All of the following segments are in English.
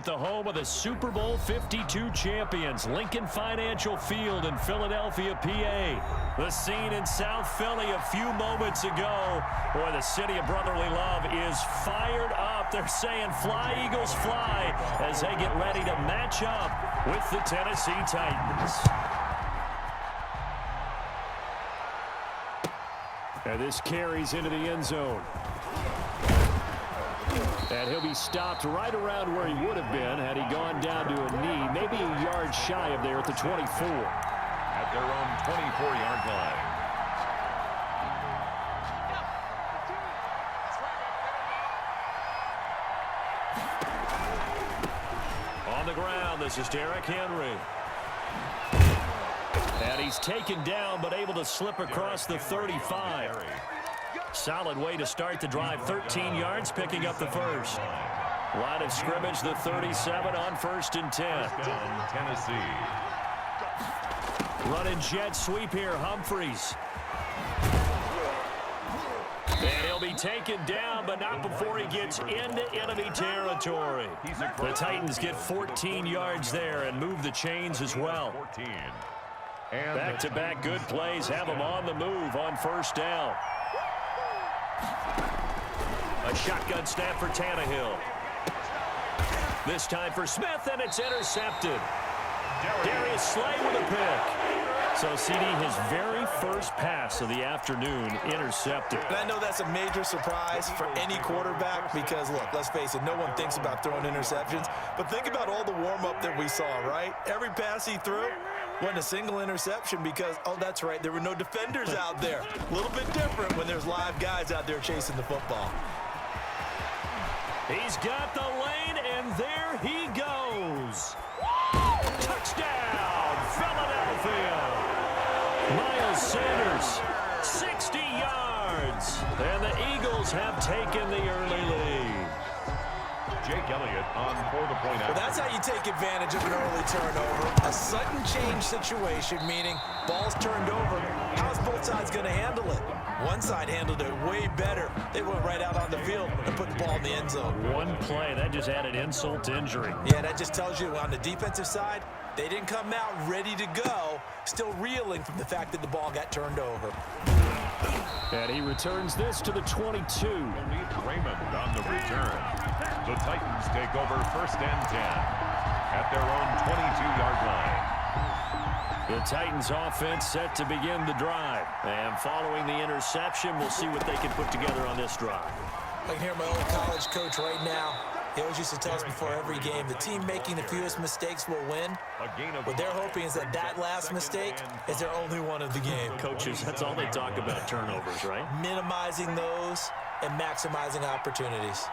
the home of the Super Bowl 52 champions, Lincoln Financial Field in Philadelphia, PA. The scene in South Philly a few moments ago. Boy, the city of brotherly love is fired up. They're saying, "Fly, Eagles, fly," as they get ready to match up with the Tennessee Titans. And this carries into the end zone. And he'll be stopped right around where he would have been had he gone down to a knee, maybe a yard shy of there at the 24. At their own 24-yard line. On the ground, this is Derrick Henry. And he's taken down, but able to slip across the 35. Solid way to start the drive. 13 yards, picking up the first. Line of scrimmage, the 37 on 1st and 10. Tennessee. Running jet sweep here, Humphries. And he'll be taken down, but not before he gets into enemy territory. The Titans get 14 yards there and move the chains as well. Back-to-back good plays have them on the move on 1st down. A shotgun snap for Tannehill. This time for Smith, and it's intercepted. Darius Slay with a pick. So, CD, his very first pass of the afternoon intercepted. And I know that's a major surprise for any quarterback because, look, let's face it, no one thinks about throwing interceptions. But think about all the warm-up that we saw, right? Every pass he threw wasn't a single interception because, oh, that's right, there were no defenders out there. A little bit different when there's live guys out there chasing the football. He's got the lane, and there he goes. Touchdown, Philadelphia. Miles Sanders, 60 yards. And the Eagles have taken the early lead. Jake Elliott on for the point out. Well, that's how you take advantage of an early turnover. A sudden change situation, meaning ball's turned over. How's both sides going to handle it? One side handled it way better. They went right out on the field and put the ball in the end zone. One play, that just added insult to injury. Yeah, that just tells you on the defensive side, they didn't come out ready to go, still reeling from the fact that the ball got turned over. And he returns this to the 22. Raymond on the return. The Titans take over 1st and 10 at their own 22-yard line. The Titans offense set to begin the drive. And following the interception, we'll see what they can put together on this drive. I can hear my old college coach right now. He always used to tell us before every game, the team making the fewest mistakes will win. What they're hoping is that that last mistake is their only one of the game. Coaches, that's all they talk about, turnovers, right? Minimizing those and maximizing opportunities.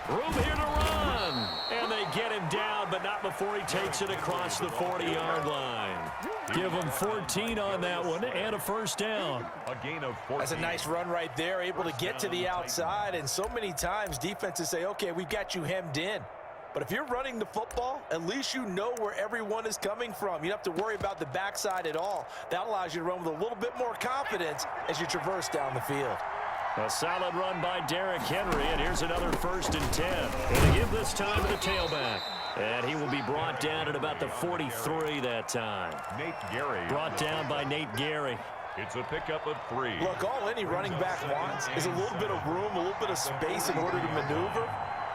Room here to run. And they get him down, but not before he takes it across the 40-yard line. Give him 14 on that one and a 1st down. A gain of 14. That's a nice run right there, able to get to the outside. And so many times defenses say, okay, we've got you hemmed in. But if you're running the football, at least you know where everyone is coming from. You don't have to worry about the backside at all. That allows you to run with a little bit more confidence as you traverse down the field. A solid run by Derrick Henry, and here's another 1st and 10. And they give this time to the tailback. And he will be brought down at about the 43 that time. Nate Gary. Brought down by Nate Gary. It's a pickup of 3. Look, all any running back wants is a little bit of room, a little bit of space in order to maneuver.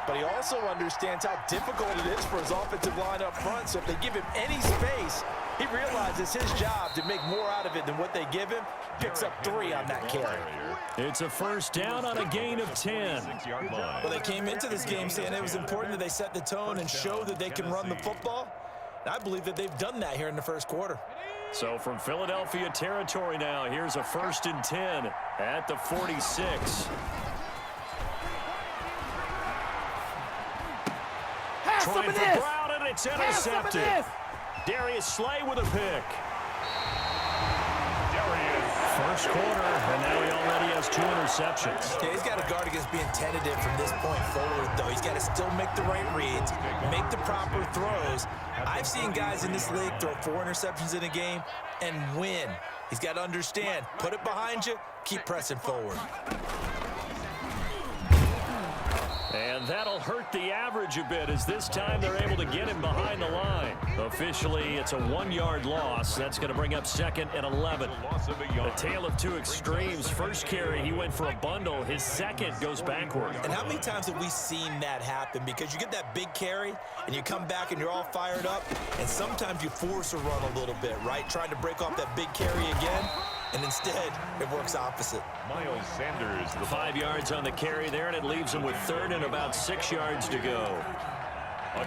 But he also understands how difficult it is for his offensive line up front. So if they give him any space, he realizes his job to make more out of it than what they give him. Picks up 3 on that carry. It's a 1st down on a gain of 10. Well, they came into this game saying it was important that they set the tone and show that they can run the football. And I believe that they've done that here in the 1st quarter. So from Philadelphia territory now, here's a 1st and 10 at the 46. Trying for Brown, and it's intercepted. Darius Slay with a pick. First quarter, and now he already has 2 interceptions. Yeah, he's got to guard against being tentative from this point forward, though. He's got to still make the right reads, make the proper throws. I've seen guys in this league throw 4 interceptions in a game and win. He's got to understand, put it behind you, keep pressing forward. And that'll hurt the average a bit as this time they're able to get him behind the line. Officially, it's a 1-yard loss. That's going to bring up 2nd and 11. A tale of two extremes. First carry, he went for a bundle. His second goes backward. And how many times have we seen that happen? Because you get that big carry, and you come back and you're all fired up, and sometimes you force a run a little bit, right? Trying to break off that big carry again, and instead, it works opposite. Miles Sanders. 5 yards on the carry there, and it leaves him with 3rd and about 6 yards to go.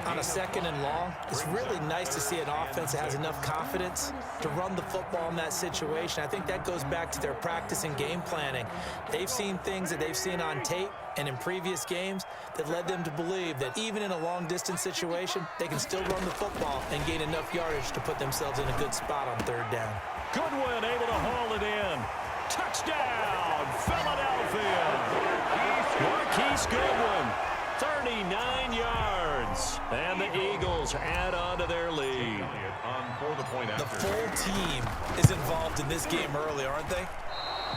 On a 2nd and long, it's really nice to see an offense that has enough confidence to run the football in that situation. I think that goes back to their practice and game planning. They've seen things that they've seen on tape and in previous games that led them to believe that even in a long-distance situation, they can still run the football and gain enough yardage to put themselves in a good spot on 3rd down. Goodwin able to haul it in. Touchdown, Philadelphia. Marquise Goodwin, 39 yards. And the Eagles add on to their lead. The full team is involved in this game early, aren't they?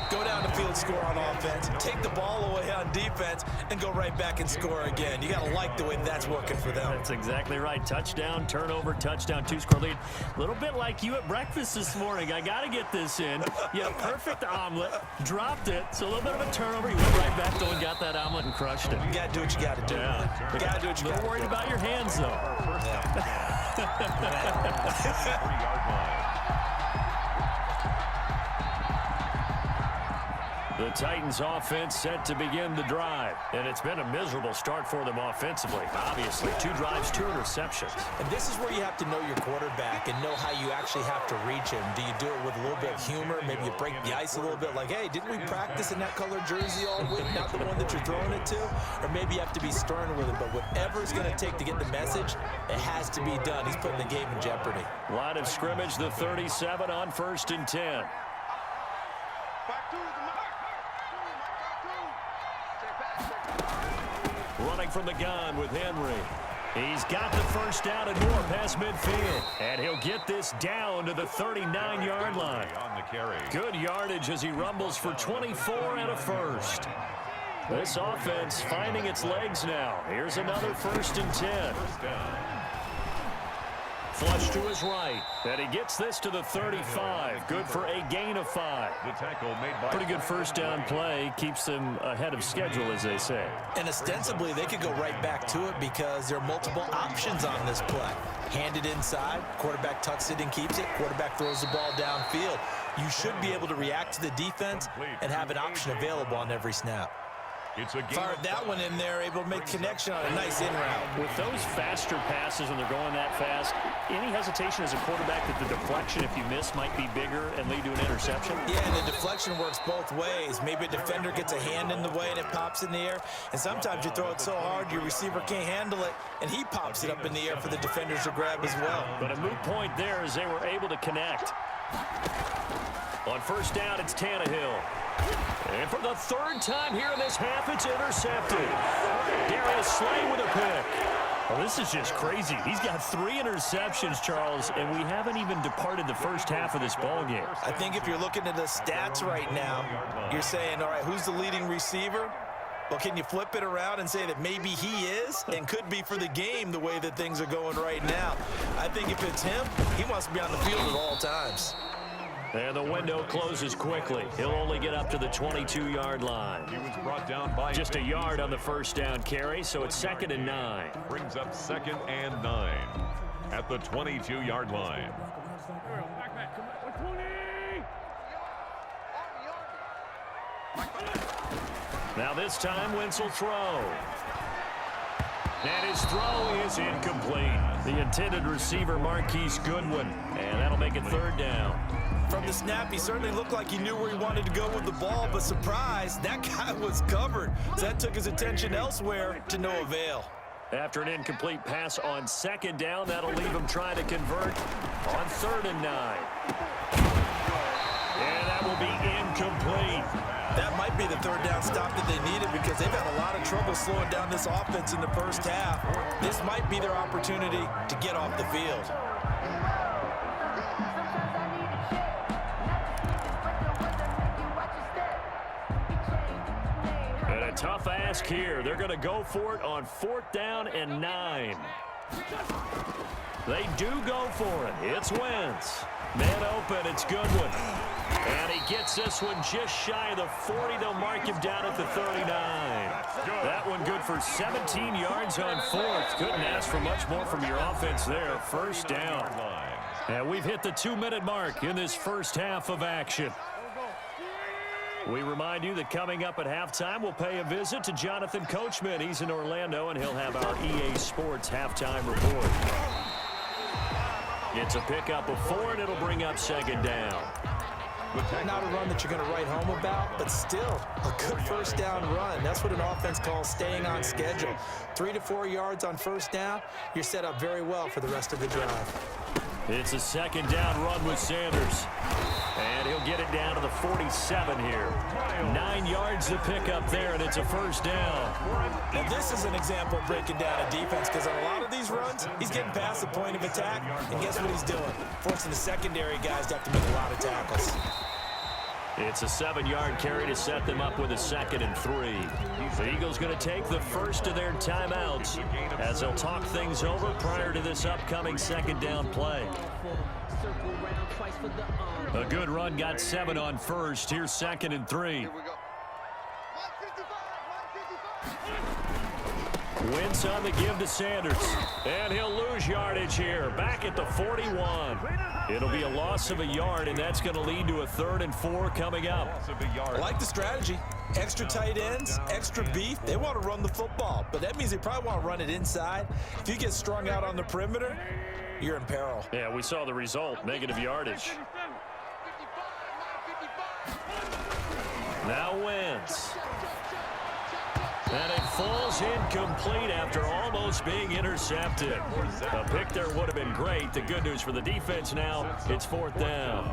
Go down the field, score on offense, take the ball away on defense, and go right back and score again. You got to like the way that's working for them. That's exactly right. Touchdown, turnover, touchdown, 2-score lead. A little bit like you at breakfast this morning. I got to get this in. You had a perfect omelet, dropped it, so a little bit of a turnover. You went right back, though, and got that omelet and crushed it. You got to do what you got to do. Yeah. You got to do what you got to do. A little worried about your hands, though. Yeah. 3-yard line. The Titans offense set to begin the drive. And it's been a miserable start for them offensively. Obviously, 2 drives, 2 interceptions. And this is where you have to know your quarterback and know how you actually have to reach him. Do you do it with a little bit of humor? Maybe you break the ice a little bit like, hey, didn't we practice in that color jersey all week? Not the one that you're throwing it to? Or maybe you have to be stern with him. But whatever it's going to take to get the message, it has to be done. He's putting the game in jeopardy. Line of scrimmage, the 37 on 1st and 10. Running from the gun with Henry. He's got the first down and more past midfield. And he'll get this down to the 39-yard line. On the carry. Good yardage as he rumbles for 24 and a first. This offense finding its legs now. Here's another 1st and 10. First down. Flush to his right. And he gets this to the 35. Good for a gain of 5. The tackle made by Pretty good first down play. Keeps them ahead of schedule, as they say. And ostensibly, they could go right back to it because there are multiple options on this play. Hand it inside, quarterback tucks it and keeps it, quarterback throws the ball downfield. You should be able to react to the defense and have an option available on every snap. It's a Fired that one in there, able to make connection on a nice in route. With those faster passes when they're going that fast, any hesitation as a quarterback that the deflection, if you miss, might be bigger and lead to an interception? Yeah, and the deflection works both ways. Maybe a defender gets a hand in the way and it pops in the air. And sometimes you throw it so hard your receiver can't handle it, and he pops it up in the air for the defenders to grab as well. But a moot point there as they were able to connect. On first down, it's Tannehill. And for the 3rd time here in this half, it's intercepted. Darius Slay with a pick. Well, this is just crazy. He's got 3 interceptions, Charles, and we haven't even departed the first half of this ballgame. I think if you're looking at the stats right now, you're saying, all right, who's the leading receiver? Well, can you flip it around and say that maybe he is and could be for the game the way that things are going right now? I think if it's him, he wants to be on the field at all times. And the window closes quickly. He'll only get up to the 22-yard line. He was brought down by just a yard on the first down carry, so it's 2nd and 9. Brings up 2nd and 9 at the 22-yard line. Now this time, Wentz will throw. And his throw is incomplete. The intended receiver, Marquise Goodwin. And that'll make it 3rd down. From the snap, he certainly looked like he knew where he wanted to go with the ball, but surprise, that guy was covered. So that took his attention elsewhere to no avail. After an incomplete pass on 2nd down, that'll leave him trying to convert on 3rd and 9. And that will be incomplete. That might be the 3rd down stop that they needed because they've had a lot of trouble slowing down this offense in the first half. This might be their opportunity to get off the field. And a tough ask ask here. They're going to go for it on 4th down and 9. They do go for it. It's Wentz. Man open, it's Goodwin. And he gets this one just shy of the 40. They'll mark him down at the 39. That one good for 17 yards on 4th. Couldn't ask for much more from your offense there. 1st down. And we've hit the 2-minute mark in this first half of action. We remind you that coming up at halftime, we'll pay a visit to Jonathan Coachman. He's in Orlando, and he'll have our EA Sports halftime report. It's a pickup of 4, and it'll bring up 2nd down. Not a run that you're going to write home about, but still a good 1st down run. That's what an offense calls staying on schedule. 3 to 4 yards on 1st down, you're set up very well for the rest of the drive. It's a 2nd down run with Sanders. And he'll get it down to the 47 here. 9 yards to pick up there, and it's a 1st down. Now, this is an example of breaking down a defense, because on a lot of these runs, he's getting past the point of attack, and guess what he's doing? Forcing the secondary guys to have to make a lot of tackles. It's a 7-yard carry to set them up with a 2nd and 3. The Eagles going to take the first of their timeouts as they'll talk things over prior to this upcoming 2nd down play. A good run, got 7 on 1st. Here's 2nd and 3. Wentz on the give to Sanders. And he'll lose yardage here. Back at the 41. It'll be a loss of a yard, and that's going to lead to a 3rd and 4 coming up. I like the strategy. Extra tight ends, extra beef. They want to run the football, but that means they probably want to run it inside. If you get strung out on the perimeter, you're in peril. Yeah, we saw the result. Negative yardage. Now Wentz. And it falls incomplete after almost being intercepted. A pick there would have been great. The good news for the defense now, it's 4th down.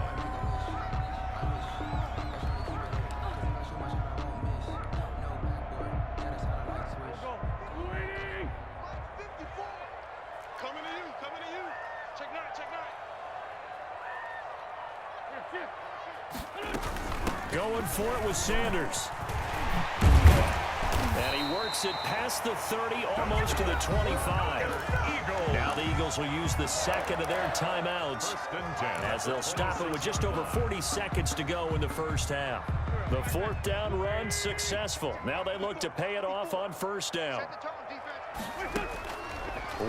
Going for it with Sanders. And he works it past the 30, almost to the 25. Now the Eagles will use the 2nd of their timeouts as they'll stop it with just over 40 seconds to go in the first half. The 4th down run successful. Now they look to pay it off on 1st down.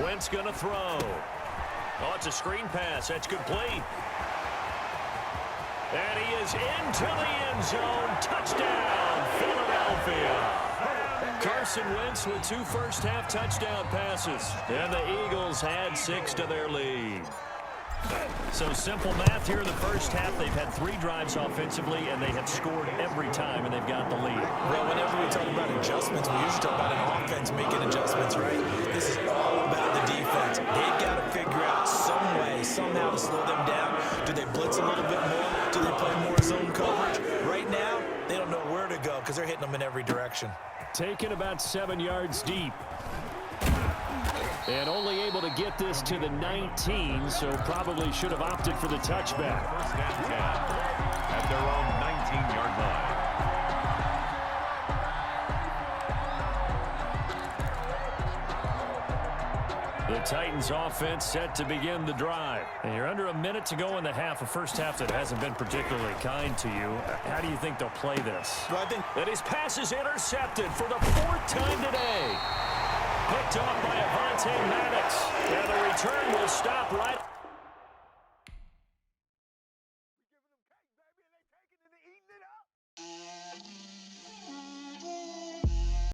Wentz going to throw. Oh, it's a screen pass. That's complete. And he is into the end zone. Touchdown, Philadelphia. Carson Wentz with 2 first-half touchdown passes. And the Eagles had 6 to their lead. So simple math here in the first half. They've had 3 drives offensively, and they have scored every time, and they've got the lead. Well, whenever we talk about adjustments, we usually talk about an offense making adjustments, right? This is all about the defense. They've got to figure out some way, somehow to slow them down. Do they blitz a little bit more? Do they play more zone coverage? Right now, they don't know where to go because they're hitting them in every direction. Taken about 7 yards deep. And only able to get this to the 19, so probably should have opted for the touchback. 1st and 10 at their own 19-yard line. The Titans offense set to begin the drive. And you're under a minute to go in the half, a first half that hasn't been particularly kind to you. How do you think they'll play this? Well, I think that his pass is intercepted for the 4th time today. Picked off by Avonte Maddox. And the return will stop right